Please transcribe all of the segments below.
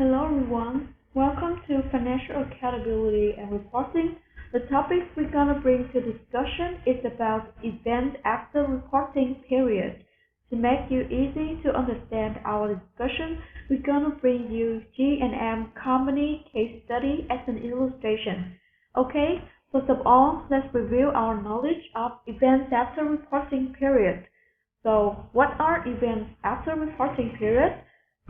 Hello everyone, welcome to Financial Accountability and Reporting. The topic we're gonna bring to discussion is about events after reporting period. To make you easy to understand our discussion, we're gonna bring you G&M company case study as an illustration. Okay, first of all, let's review our knowledge of events after reporting period. So, what are events after reporting period?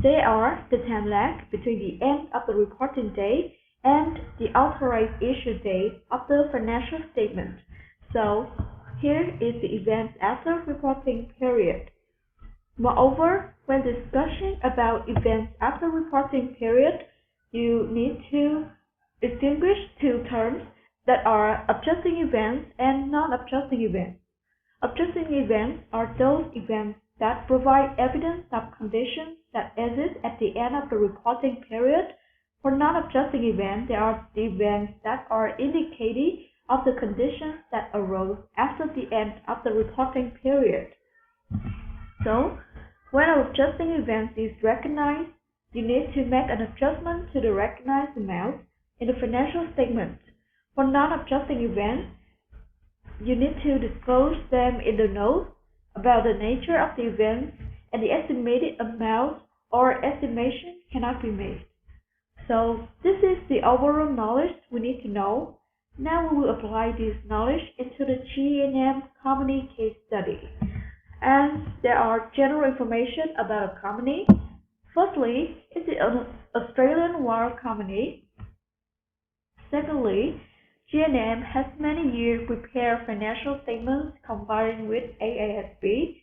They are the time lag between the end of the reporting date and the authorized issue date of the financial statement. So, here is the events after reporting period. Moreover, when discussing about events after reporting period, you need to distinguish two terms that are adjusting events and non-adjusting events. Adjusting events are those events that provide evidence of conditions that exist at the end of the reporting period. For non-adjusting events, they are the events that are indicative of the conditions that arose after the end of the reporting period. So, when an adjusting event is recognized, you need to make an adjustment to the recognized amount in the financial statement. For non-adjusting events, you need to disclose them in the notes about the nature of the event, and the estimated amount or estimation cannot be made. So this is the overall knowledge we need to know. Now we will apply this knowledge into the G&M company case study. And there are general information about a company. Firstly, it's an Australian wire company. Secondly, G&M has many years prepared financial statements combined with AASB.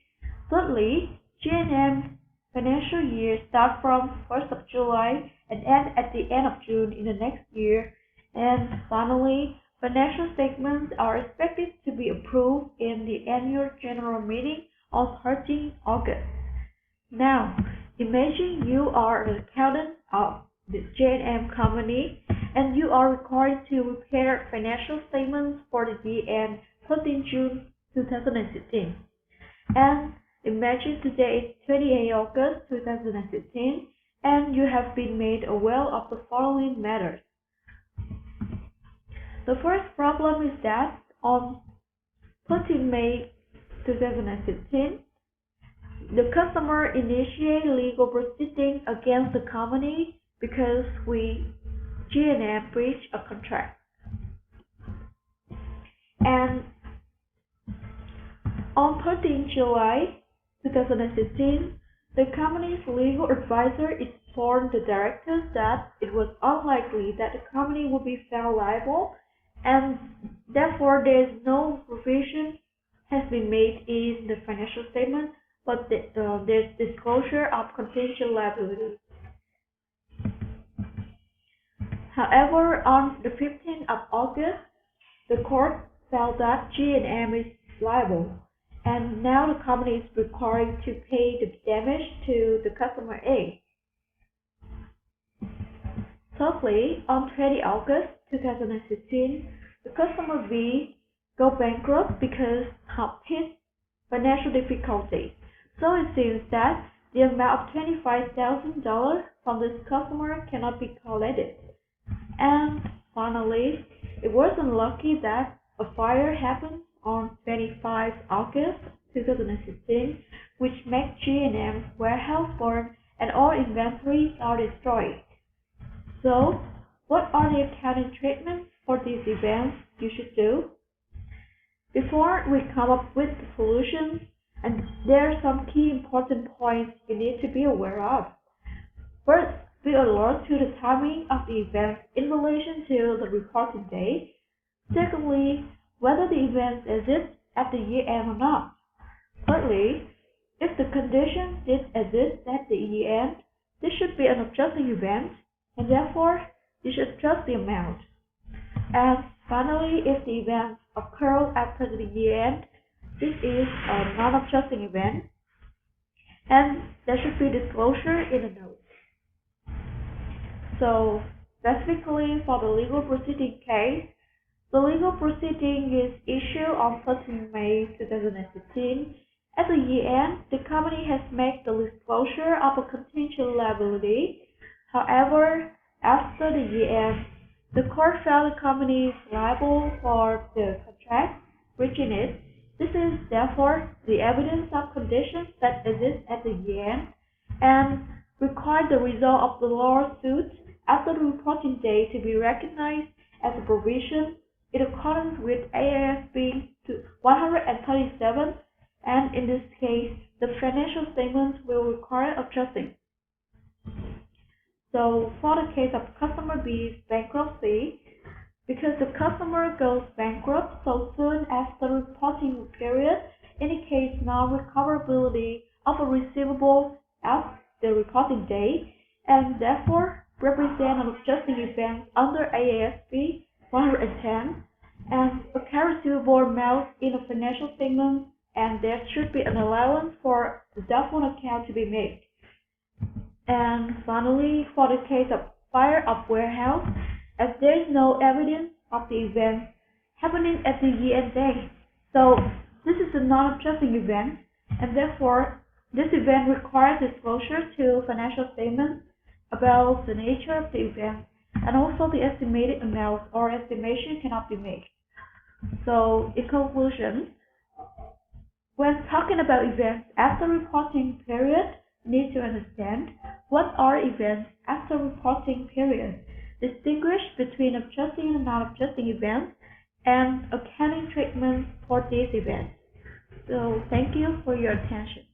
Thirdly, G&M financial year starts from 1st of July and ends at the end of June in the next year. And finally, financial statements are expected to be approved in the annual general meeting on 13 August. Now, imagine you are an accountant of the G&M company and you are required to prepare financial statements for the year end 13 June 2016. And imagine today is 28 August 2016 and you have been made aware of the following matters. The first problem is that on 13 May 2016, the customer initiated legal proceedings against the company because G&M breached a contract. And on 13 July 2016, the company's legal advisor informed the directors that it was unlikely that the company would be found liable, and therefore there is no provision has been made in the financial statement, but there's disclosure of contingent liability. However, on the 15th of August, the court felt that G&M is liable, and now the company is required to pay the damage to the customer A. Thirdly, on 20 August 2016, the customer B go bankrupt because of his financial difficulties. So it seems that the amount of $25,000 from this customer cannot be collected. And finally, it was unlucky that a fire happened on 25 August 2016, which made G&M's warehouse burn and all inventories are destroyed. So, what are the accounting treatments for these events you should do? Before we come up with the solutions, and there are some key important points you need to be aware of. First, be alert to the timing of the event in relation to the reporting date. Secondly, whether the event exists at the year end or not. Thirdly, if the condition did exist at the year end, this should be an adjusting event, and therefore you should adjust the amount. And finally, if the event occurred after the year end, this is a non-adjusting event, and there should be disclosure in the notes. So, specifically for the legal proceeding case, the legal proceeding is issued on 13 May 2016. At the year end, the company has made the disclosure of a contingent liability. However, after the year end, the court found the company is liable for the contract breaching it. This is therefore the evidence of conditions that exist at the year end and require the result of the lawsuit after the reporting date to be recognized as a provision in accordance with AASB 137, and in this case, the financial statements will require adjusting. So for the case of customer B's bankruptcy, because the customer goes bankrupt so soon as the reporting period indicates non-recoverability of a receivable at the reporting date, and therefore represent an adjusting event under AASB 110, and a cash receivable amount in a financial statement, and there should be an allowance for the doubtful account to be made. And finally, for the case of fire of warehouse, as there is no evidence of the event happening at the year-end date, so this is a non-adjusting event, and therefore this event requires disclosure to financial statements about the nature of the event, and also the estimated amount or estimation cannot be made. So in conclusion, when talking about events after reporting period, need to understand what are events after reporting period, distinguish between adjusting and non-adjusting events, and accounting treatment for these events. So thank you for your attention.